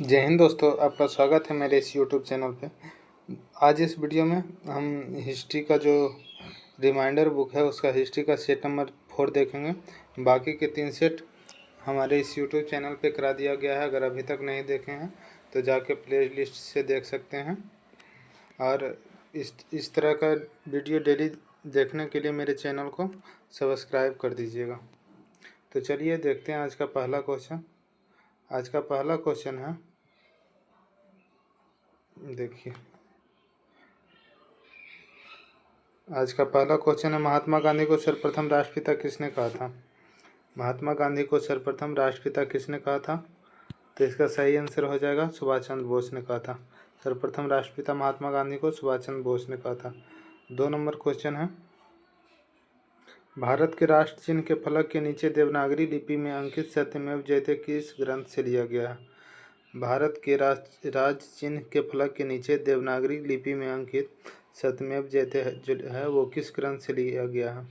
जय हिंद दोस्तों, आपका स्वागत है मेरे इस यूट्यूब चैनल पे। आज इस वीडियो में हम हिस्ट्री का जो रिमाइंडर बुक है उसका हिस्ट्री का सेट नंबर 4 देखेंगे। बाकी के 3 सेट हमारे इस यूट्यूब चैनल पे करा दिया गया है। अगर अभी तक नहीं देखे हैं तो जाके प्ले लिस्ट से देख सकते हैं। और इस तरह का वीडियो डेली देखने के लिए मेरे चैनल को सब्सक्राइब कर दीजिएगा। तो चलिए देखते हैं आज का पहला क्वेश्चन। आज का पहला क्वेश्चन है, देखिए आज का पहला क्वेश्चन है, महात्मा गांधी को सर्वप्रथम राष्ट्रपिता किसने कहा था? महात्मा गांधी को सर्वप्रथम राष्ट्रपिता किसने कहा था? तो इसका सही आंसर हो जाएगा सुभाष चंद्र बोस ने कहा था। सर्वप्रथम राष्ट्रपिता महात्मा गांधी को सुभाष चंद्र बोस ने कहा था। 2 नंबर क्वेश्चन है, भारत के राष्ट्र चिन्ह के फलक के नीचे देवनागरी लिपि में अंकित सत्यमेव जयते किस ग्रंथ से लिया गया है? भारत के राज चिन्ह के फलक के नीचे देवनागरी लिपि में अंकित सत्यमेव जयते जो है वो किस ग्रंथ से लिया गया है?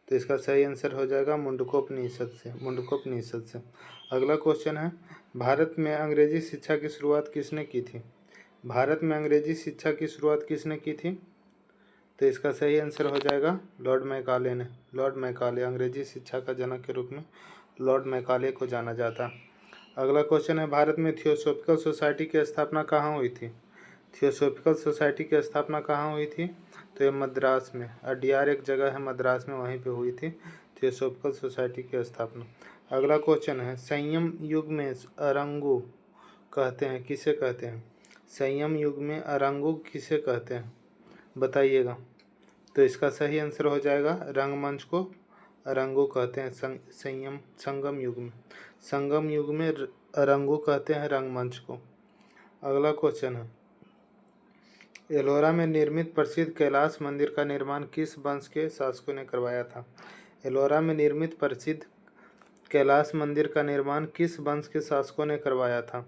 तो इसका सही आंसर हो जाएगा मुंडकोपनिषद से। अगला क्वेश्चन है, भारत में अंग्रेजी शिक्षा की शुरुआत किसने की थी? भारत में अंग्रेजी शिक्षा की शुरुआत किसने की थी? तो इसका सही आंसर हो जाएगा लॉर्ड मैकाले ने। लॉर्ड मैकाले अंग्रेजी शिक्षा का जनक के रूप में लॉर्ड मैकाले को जाना जाता है। अगला क्वेश्चन है, भारत में थियोसॉफिकल सोसाइटी की स्थापना कहाँ हुई थी? थियोसॉफिकल सोसाइटी की स्थापना कहाँ हुई थी? तो ये मद्रास में, अडियार एक जगह है मद्रास में, वहीं पे हुई थी थियोसॉफिकल सोसाइटी की स्थापना। अगला क्वेश्चन है, संयम युग में अरंगो कहते हैं किसे कहते हैं? संयम युग में अरंगो किसे कहते हैं बताइएगा। तो इसका सही आंसर हो जाएगा रंगमंच को अरंगो कहते हैं। संगम युग में अरंगो कहते हैं रंगमंच को। अगला क्वेश्चन है, एलोरा में निर्मित प्रसिद्ध कैलाश मंदिर का निर्माण किस वंश के शासकों ने करवाया था? एलोरा में निर्मित प्रसिद्ध कैलाश मंदिर का निर्माण किस वंश के शासकों ने करवाया था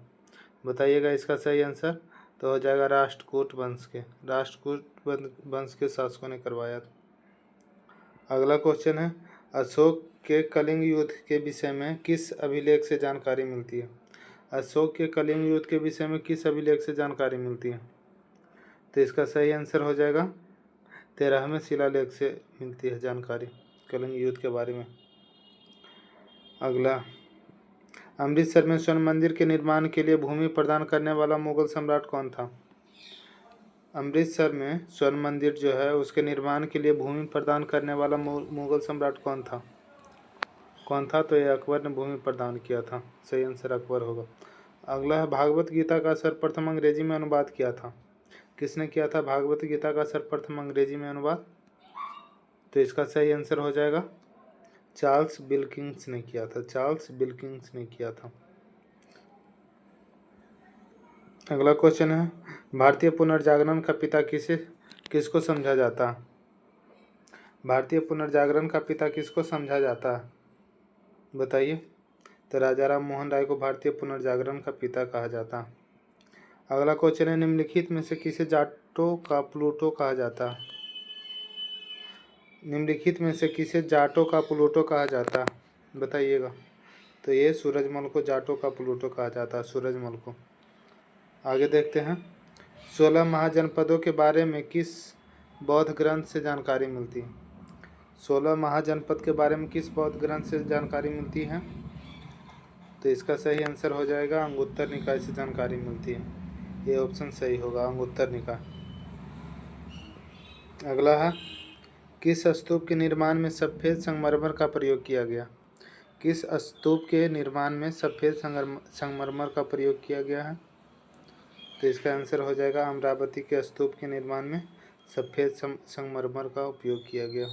बताइएगा। इसका सही आंसर तो हो जाएगा राष्ट्रकूट वंश के शासकों ने करवाया था। अगला क्वेश्चन है, अशोक के कलिंग युद्ध के विषय में किस अभिलेख से जानकारी मिलती है? अशोक के कलिंग युद्ध के विषय में किस अभिलेख से जानकारी मिलती है? तो इसका सही आंसर हो जाएगा 13वें शिलालेख से मिलती है जानकारी कलिंग युद्ध के बारे में। अगला, अमृतसर में स्वर्ण मंदिर के निर्माण के लिए भूमि प्रदान करने वाला मुगल सम्राट कौन था? अमृतसर में स्वर्ण मंदिर जो है उसके निर्माण के लिए भूमि प्रदान करने वाला मुगल सम्राट कौन था? तो ये अकबर ने भूमि प्रदान किया था। सही आंसर अकबर होगा। अगला है, भागवत गीता का सर्वप्रथम अंग्रेजी में अनुवाद किया था किसने किया था? भागवत गीता का सर्वप्रथम अंग्रेजी में अनुवाद, तो इसका सही आंसर हो जाएगा चार्ल्स विल्किंस ने किया था। अगला क्वेश्चन है, भारतीय पुनर्जागरण का पिता किसको समझा जाता है? भारतीय पुनर्जागरण का पिता किसको समझा जाता है बताइए। तो राजा राम मोहन राय को भारतीय पुनर्जागरण का पिता कहा जाता है। अगला क्वेश्चन है, निम्नलिखित में से किसे जाटों का प्लूटो कहा जाता है? निम्नलिखित में से किसे जाटों का प्लूटो कहा जाता है बताइएगा। तो ये सूरजमल को जाटों का प्लूटो कहा जाता है, सूरजमल को। आगे देखते हैं, 16 महाजनपदों के बारे में किस बौद्ध ग्रंथ से जानकारी मिलती है? 16 महाजनपद के बारे में किस बौद्ध ग्रंथ से जानकारी मिलती है? तो इसका सही आंसर हो जाएगा अंगुत्तर निकाय से जानकारी मिलती है। ये ऑप्शन सही होगा, अंगुत्तर निकाय। अगला है, किस स्तूप के निर्माण में सफ़ेद संगमरमर का प्रयोग किया गया? किस स्तूप के निर्माण में सफ़ेद संगमरमर का प्रयोग किया गया है? तो इसका आंसर हो जाएगा अमरावती के स्तूप के निर्माण में सफ़ेद संगमरमर का उपयोग किया गया।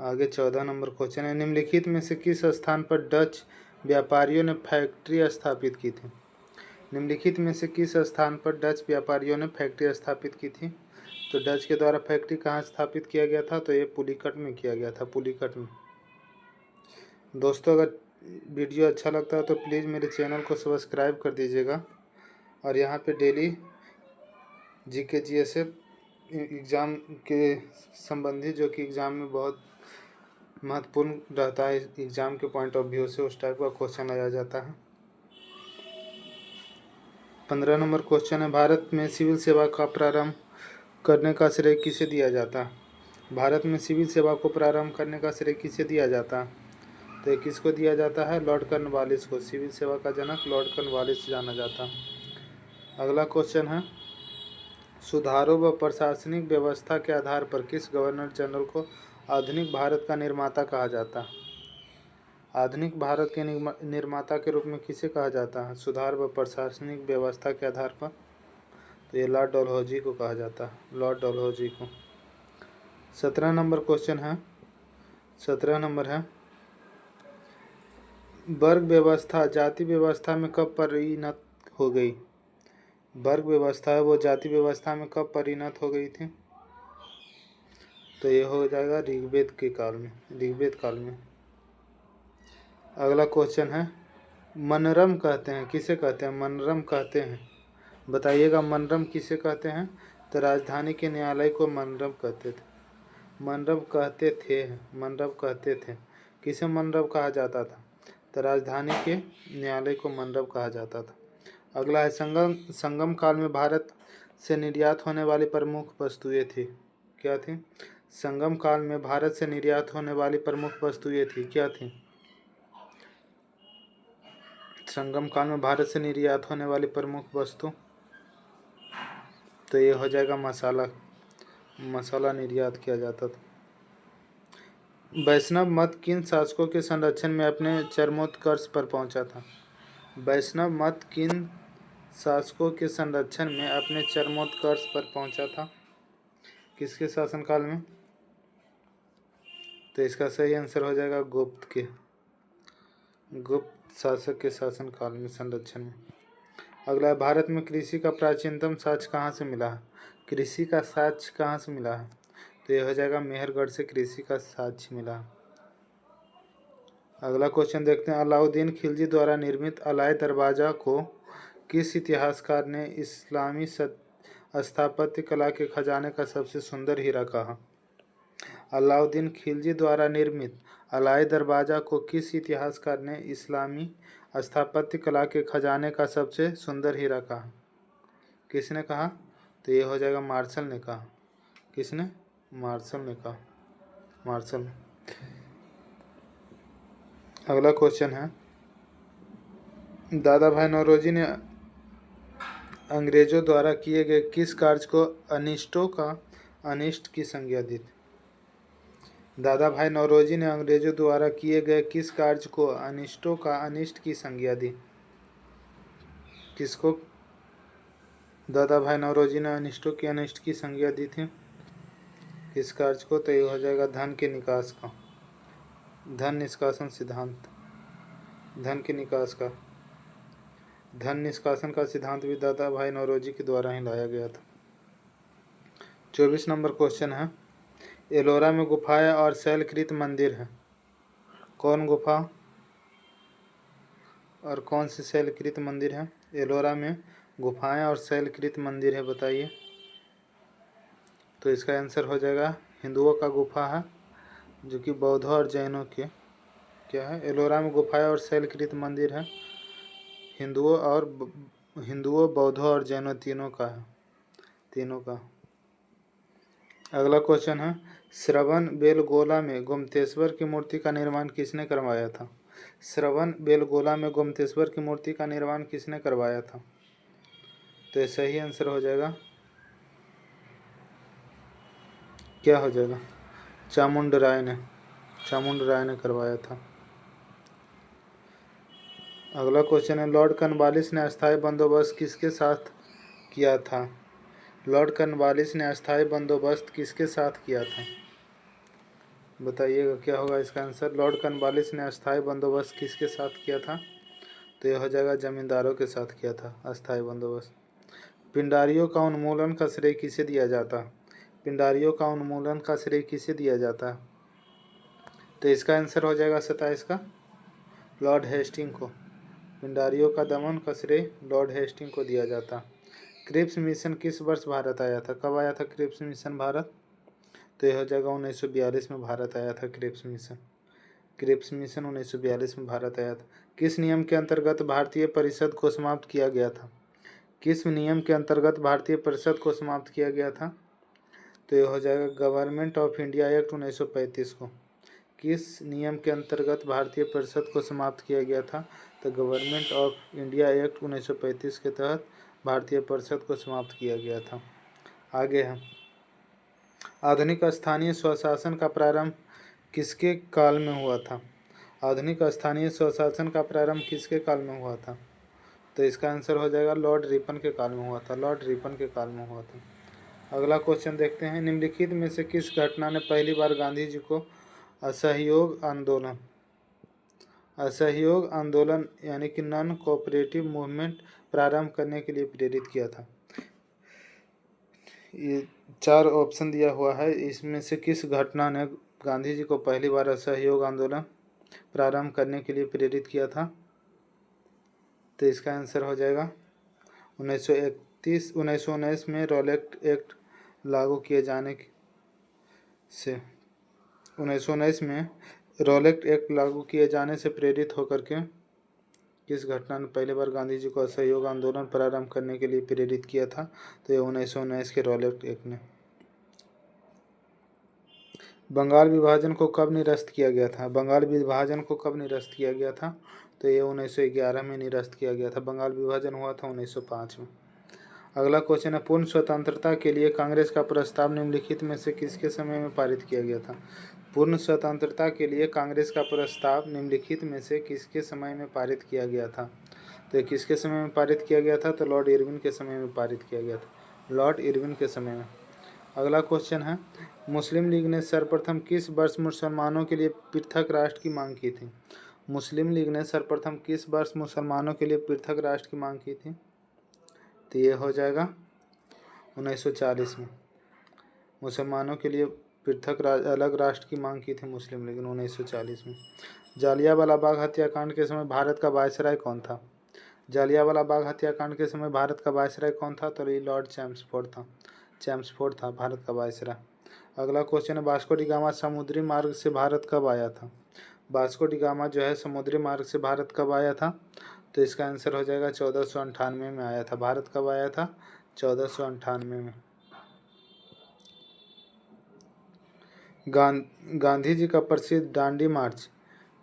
आगे 14 नंबर क्वेश्चन है, निम्नलिखित में से किस स्थान पर डच व्यापारियों ने फैक्ट्री स्थापित की थी? निम्नलिखित में से किस स्थान पर डच व्यापारियों ने फैक्ट्री स्थापित की थी? तो डच के द्वारा फैक्ट्री कहाँ स्थापित किया गया था? तो ये पुलिकट में किया गया था, पुलिकट में। दोस्तों, अगर वीडियो अच्छा लगता है तो प्लीज़ मेरे चैनल को सब्सक्राइब कर दीजिएगा और यहाँ पे डेली जीके जीएसएफ एग्ज़ाम के संबंधी, जो कि एग्ज़ाम में बहुत महत्वपूर्ण रहता है एग्ज़ाम के पॉइंट ऑफ व्यू से, उस टाइप का क्वेश्चन लाया जाता है। 15 नंबर क्वेश्चन है, भारत में सिविल सेवा का प्रारंभ करने का श्रेय किसे दिया जाता है? भारत में सिविल सेवा को प्रारंभ करने का श्रेय किसे दिया जाता है? तो ये किसको दिया जाता है? लॉर्ड कॉर्नवालिस को। सिविल सेवा का जनक लॉर्ड कॉर्नवालिस जाना जाता है। अगला क्वेश्चन है, सुधारों व प्रशासनिक व्यवस्था के आधार पर किस गवर्नर जनरल को आधुनिक भारत का निर्माता कहा जाता है? आधुनिक भारत के निर्माता के रूप में किसे कहा जाता है? सुधार व प्रशासनिक व्यवस्था के आधार पर, तो ये लॉर्ड डलहौजी को कहा जाता है, लॉर्ड डलहौजी को। 17 नंबर क्वेश्चन है, 17 नंबर है, वर्ग व्यवस्था जाति व्यवस्था में कब परिणत हो गई? वर्ग व्यवस्था है वो जाति व्यवस्था में कब परिणत हो गई थी? तो ये हो जाएगा ऋग्वेद के काल में, ऋग्वेद काल में। अगला क्वेश्चन है, मनरम कहते हैं किसे कहते हैं? मनरम कहते हैं, बताइएगा मनरम किसे कहते हैं? तो राजधानी के न्यायालय को मनरम कहते थे, मनरम कहते थे, मनरम कहते थे। किसे मनरम कहा जाता था? तो राजधानी के न्यायालय को मनरम कहा जाता था। अगला है, संगम काल में भारत से निर्यात होने वाली प्रमुख वस्तुएं थी, क्या थी? संगम काल में भारत से निर्यात होने वाली प्रमुख वस्तुएं थी, क्या थी? संगम काल में भारत से निर्यात होने वाली प्रमुख वस्तु, तो ये हो जाएगा मसाला, मसाला निर्यात किया जाता था। वैष्णव मत किन शासकों के संरक्षण में अपने चरमोत्कर्ष पर पहुंचा था? वैष्णव मत किन शासकों के संरक्षण में अपने चरमोत्कर्ष पर पहुंचा था? किसके शासनकाल में? तो इसका सही आंसर हो जाएगा गुप्त के, गुप्त शासक के शासनकाल में संरक्षण में। अगला है, भारत में कृषि का प्राचीनतम साक्ष्य कहाँ से मिला है? कृषि का साक्ष्य कहाँ से मिला है? तो यह हो जाएगा मेहरगढ़ से कृषि का साक्ष्य मिला। अगला क्वेश्चन देखते हैं, अलाउद्दीन खिलजी द्वारा निर्मित अलाय दरवाजा को किस इतिहासकार ने इस्लामी स्थापत्य कला के खजाने का सबसे सुंदर हीरा कहा? अलाउद्दीन खिलजी द्वारा निर्मित अलाय दरवाजा को किस इतिहासकार ने इस्लामी स्थापत्य कला के खजाने का सबसे सुंदर हीरा कहा? किसने कहा? तो ये हो जाएगा मार्शल ने कहा। किसने? मार्शल ने कहा, मार्शल ने। अगला क्वेश्चन है, दादा भाई नौरोजी ने अंग्रेजों द्वारा किए गए किस कार्य को अनिष्टों का अनिष्ट की संज्ञा दी? दादा भाई नौरोजी ने अंग्रेजों द्वारा किए गए किस कार्य को अनिष्टों का अनिष्ट की संज्ञा दी? किसको दादा भाई नौरोजी ने अनिष्टों की अनिष्ट की संज्ञा दी थी? किस कार्य को? तो ये हो जाएगा धन के निकास का, धन निष्कासन सिद्धांत, धन के निकास का, धन निष्कासन का सिद्धांत भी दादा भाई नौरोजी के द्वारा ही लाया गया था। 24 नंबर क्वेश्चन है, एलोरा में गुफाएं और शैलकृत मंदिर है, कौन गुफा और कौन से शैलकृत मंदिर है? एलोरा में गुफाएं और शैलकृत मंदिर है, बताइए। तो इसका आंसर हो जाएगा हिंदुओं का गुफा है, जो कि बौद्धों और जैनों के क्या है? एलोरा में गुफाएं और शैलकृत मंदिर है, हिंदुओं बौद्धों और जैनों तीनों का है, तीनों का। अगला क्वेश्चन है, श्रवण बेलगोला में गोमतेश्वर की मूर्ति का निर्माण किसने करवाया था? श्रवण बेलगोला में गोमतेश्वर की मूर्ति का निर्माण किसने करवाया था? तो ये सही आंसर हो जाएगा, क्या हो जाएगा? चामुंडराय ने, चामुंडराय ने करवाया था। अगला क्वेश्चन है, लॉर्ड कॉर्नवालिस ने अस्थायी बंदोबस्त किसके साथ किया था? लॉर्ड कॉर्नवालिस ने अस्थायी बंदोबस्त किसके साथ किया था? बताइएगा क्या होगा इसका आंसर? लॉर्ड कॉर्नवालिस ने अस्थायी बंदोबस्त किसके साथ किया था? तो यह हो जाएगा जमींदारों के साथ किया था अस्थायी बंदोबस्त। पिंडारियों का उन्मूलन का श्रेय किसे दिया जाता? पिंडारियों का उन्मूलन का श्रेय किसे दिया जाता? तो इसका आंसर हो जाएगा 27 का लॉर्ड हेस्टिंग को। पिंडारियों का दमन का श्रेय लॉर्ड हेस्टिंग को दिया जाता। क्रिप्स मिशन किस वर्ष भारत आया था? कब आया था क्रिप्स मिशन भारत? तो यह हो जाएगा 1942 में भारत आया था क्रिप्स मिशन। क्रिप्स मिशन 1942 में भारत आया था। किस नियम के अंतर्गत भारतीय परिषद को समाप्त किया गया था? किस नियम के अंतर्गत भारतीय परिषद को समाप्त किया गया था? तो ये हो जाएगा गवर्नमेंट ऑफ इंडिया एक्ट 1935 को। किस नियम के अंतर्गत भारतीय परिषद को समाप्त किया गया था? तो गवर्नमेंट ऑफ इंडिया एक्ट 1935 के तहत भारतीय परिषद को समाप्त किया गया था। आगे है, आधुनिक स्थानीय स्वशासन का प्रारंभ किसके काल में हुआ था? आधुनिक स्थानीय स्वशासन का प्रारंभ किसके काल में हुआ था? तो इसका आंसर हो जाएगा लॉर्ड रिपन के काल में हुआ था। लॉर्ड रिपन के काल में हुआ था। अगला क्वेश्चन देखते हैं, निम्नलिखित में से किस घटना ने पहली बार गांधी जी को असहयोग आंदोलन यानी कि नॉन कोऑपरेटिव मूवमेंट प्रारंभ करने के लिए प्रेरित किया था? ये 4 ऑप्शन दिया हुआ है, इसमें से किस घटना ने गांधी जी को पहली बार असहयोग आंदोलन प्रारंभ करने के लिए प्रेरित किया था? तो इसका आंसर हो जाएगा 1919 में रॉलेट एक्ट लागू किए जाने से 1919 में रॉलेट एक्ट लागू किए जाने से प्रेरित होकर के किस घटना ने पहली बार गांधी जी को असहयोग आंदोलन प्रारंभ करने के लिए प्रेरित किया था? तो ये 1919 के रॉलेट एक्ट ने। बंगाल विभाजन को कब निरस्त किया गया था? बंगाल विभाजन को कब निरस्त किया गया था? तो ये 1911 में निरस्त किया गया था। बंगाल विभाजन हुआ था 1905 में। अगला क्वेश्चन है, पूर्ण स्वतंत्रता के लिए कांग्रेस का प्रस्ताव निम्नलिखित में से किसके समय में पारित किया गया था? पूर्ण स्वतंत्रता के लिए कांग्रेस का प्रस्ताव निम्नलिखित में से किसके समय में पारित किया गया था? तो किसके समय में पारित किया गया था? तो लॉर्ड इरविन के समय में पारित किया गया था। लॉर्ड इरविन के समय में। अगला क्वेश्चन है, मुस्लिम लीग ने सर्वप्रथम किस वर्ष मुसलमानों के लिए पृथक राष्ट्र की मांग की थी? मुस्लिम लीग ने सर्वप्रथम किस वर्ष मुसलमानों के लिए पृथक राष्ट्र की मांग की थी? तो ये हो जाएगा 1940 में। मुसलमानों के लिए पृथक अलग राष्ट्र की मांग की थी मुस्लिम लीग ने 1940 में। जालियांवाला बाग हत्याकांड के समय भारत का वायसराय कौन था? जालियांवाला बाग हत्याकांड के समय भारत का वायसराय कौन था? तो ये लॉर्ड चैम्सफोर्ड था भारत का वायसराय। अगला क्वेश्चन है, वास्को डी गामा समुद्री मार्ग से भारत कब आया था? वास्को डी गामा जो है समुद्री मार्ग से भारत कब आया था? तो इसका आंसर हो जाएगा 1498 में आया था। भारत कब आया था? 1498 में। गांधी जी का प्रसिद्ध दांडी मार्च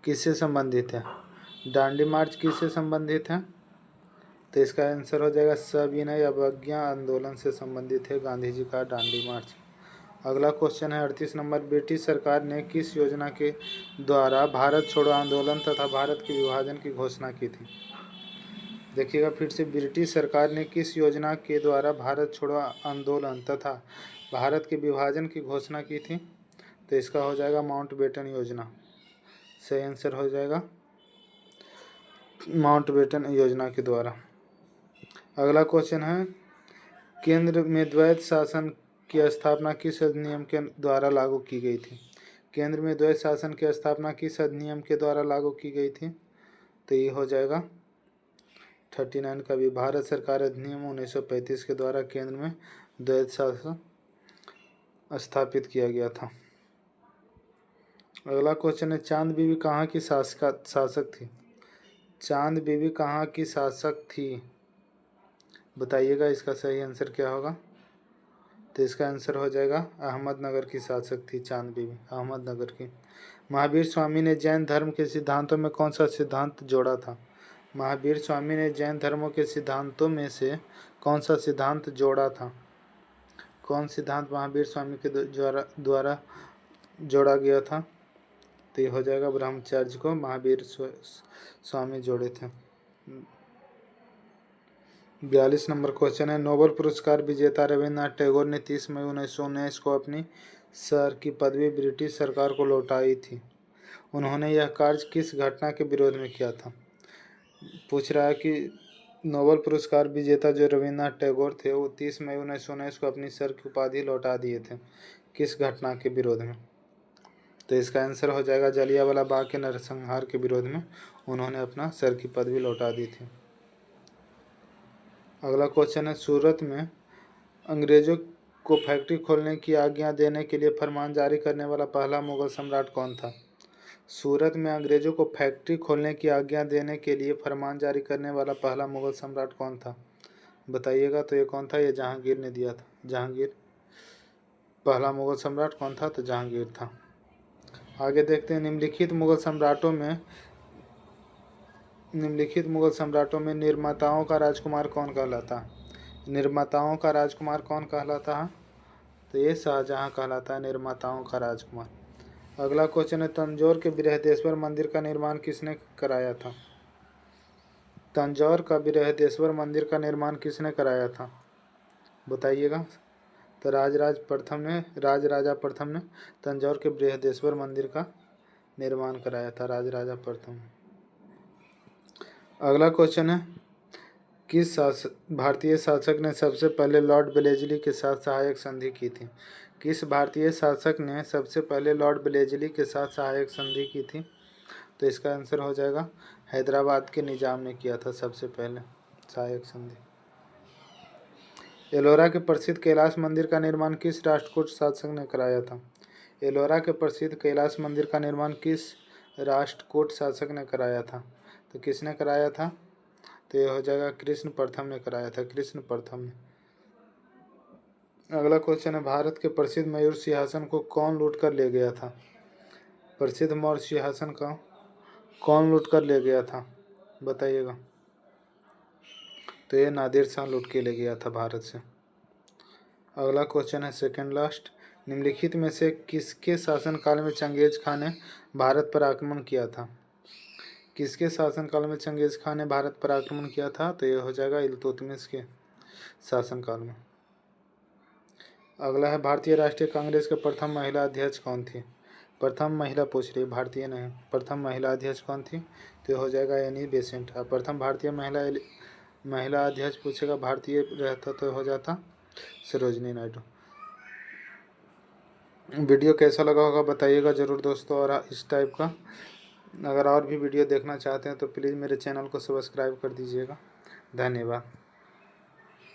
किससे संबंधित है? दांडी मार्च किससे संबंधित है? तो इसका आंसर हो जाएगा सविनय अवज्ञा आंदोलन से संबंधित है गांधी जी का दांडी मार्च। अगला क्वेश्चन है 38 नंबर, ब्रिटिश सरकार ने किस योजना के द्वारा भारत छोड़ो आंदोलन तथा भारत के विभाजन की घोषणा की थी? देखिएगा फिर से, ब्रिटिश सरकार ने किस योजना के द्वारा भारत छोड़ो आंदोलन तथा भारत के विभाजन की घोषणा की थी? तो इसका हो जाएगा माउंटबेटन योजना। सही आंसर हो जाएगा माउंटबेटन योजना के द्वारा। अगला क्वेश्चन है, केंद्र में द्वैत शासन की स्थापना किस अधिनियम के द्वारा लागू की गई थी? केंद्र में द्वैत शासन की स्थापना किस अधिनियम के द्वारा लागू की गई थी? तो ये हो जाएगा 39 का भी भारत सरकार अधिनियम 1935 के द्वारा केंद्र में द्वैत शासन स्थापित किया गया था। अगला क्वेश्चन है, चांद बीबी कहाँ की शासक थी? चांद बीबी कहाँ की शासक थी? बताइएगा इसका सही आंसर क्या होगा? तो इसका आंसर हो जाएगा अहमदनगर की शासक थी चांद बीबी, अहमदनगर की। महावीर स्वामी ने जैन धर्म के सिद्धांतों में कौन सा सिद्धांत जोड़ा था? महावीर स्वामी ने जैन धर्मों के सिद्धांतों में से कौन सा सिद्धांत जोड़ा था? कौन सिद्धांत महावीर स्वामी के द्वारा जोड़ा गया था? तो ये हो जाएगा ब्रह्मचर्य को महावीर स्वामी जोड़े थे। 42 नंबर क्वेश्चन है, नोबेल पुरस्कार विजेता रविन्द्रनाथ टैगोर ने 30 मई 1919 को अपनी सर की पदवी ब्रिटिश सरकार को लौटाई थी। उन्होंने यह कार्य किस घटना के विरोध में किया था? पूछ रहा है कि नोबेल पुरस्कार विजेता जो रविन्द्रनाथ टैगोर थे वो 30 मई 1919 को अपनी सर की उपाधि लौटा दिए थे, किस घटना के विरोध में? तो इसका आंसर हो जाएगा जलियांवाला बाग के नरसंहार के विरोध में उन्होंने अपना सर की पदवी लौटा दी थी। अगला क्वेश्चन है, सूरत में अंग्रेजों को फैक्ट्री खोलने की आज्ञा देने के लिए फरमान जारी करने वाला पहला मुगल सम्राट कौन था? सूरत में अंग्रेजों को फैक्ट्री खोलने की आज्ञा देने के लिए फरमान जारी करने वाला पहला मुगल सम्राट कौन था? बताइएगा। तो ये कौन था? ये जहांगीर ने दिया था। जहांगीर पहला मुगल सम्राट कौन था? तो जहांगीर था। आगे देखते हैं, निम्नलिखित मुगल सम्राटों में निर्माताओं का राजकुमार कौन कहलाता है? निर्माताओं का राजकुमार कौन कहलाता है? तो ये शाहजहां कहलाता है, निर्माताओं का राजकुमार। अगला क्वेश्चन है, तंजौर के बृहदेश्वर मंदिर का निर्माण किसने कराया था? तंजौर का बृहदेश्वर मंदिर का निर्माण किसने कराया था? बताइएगा। तो राजराजा प्रथम ने तंजौर के बृहदेश्वर मंदिर का निर्माण कराया था, राजराजा प्रथम। अगला क्वेश्चन है, किस भारतीय शासक ने सबसे पहले लॉर्ड वेलेस्ली के साथ सहायक संधि की थी? किस भारतीय शासक ने सबसे पहले लॉर्ड वेलेस्ली के साथ सहायक संधि की थी? तो इसका आंसर हो जाएगा, हैदराबाद के निजाम ने किया था सबसे पहले सहायक संधि। एलोरा के प्रसिद्ध कैलाश मंदिर का निर्माण किस राष्ट्रकूट शासक ने कराया था? एलोरा के प्रसिद्ध कैलाश मंदिर का निर्माण किस राष्ट्रकूट शासक ने कराया था? तो किसने कराया था? तो ये हो जाएगा, कृष्ण प्रथम ने कराया था, कृष्ण प्रथम ने। अगला क्वेश्चन है, भारत के प्रसिद्ध मयूर सिंहासन को कौन लूट कर ले गया था? प्रसिद्ध मौर्य सिंहासन का कौन लूट कर ले गया था? बताइएगा। तो ये नादिर शाह लूट के ले गया था भारत से। अगला क्वेश्चन है, सेकंड लास्ट, निम्नलिखित में से किसके शासनकाल में चंगेज खान ने भारत पर आक्रमण किया था? किसके शासनकाल में चंगेज खान ने भारत पर आक्रमण किया था? तो ये हो जाएगा, इल्तुतमिश के शासनकाल में। अगला है, भारतीय राष्ट्रीय कांग्रेस के प्रथम महिला अध्यक्ष कौन थी? प्रथम महिला पूछ रही, भारतीय नहीं। प्रथम महिला अध्यक्ष कौन थी? तो ये हो जाएगा, एनी बेसेंट। अब प्रथम भारतीय महिला अध्यक्ष पूछेगा, भारतीय रहता तो हो जाता सरोजनी नायडू। वीडियो कैसा लगा होगा बताइएगा ज़रूर दोस्तों। और इस टाइप का अगर और भी वीडियो देखना चाहते हैं तो प्लीज़ मेरे चैनल को सब्सक्राइब कर दीजिएगा। धन्यवाद।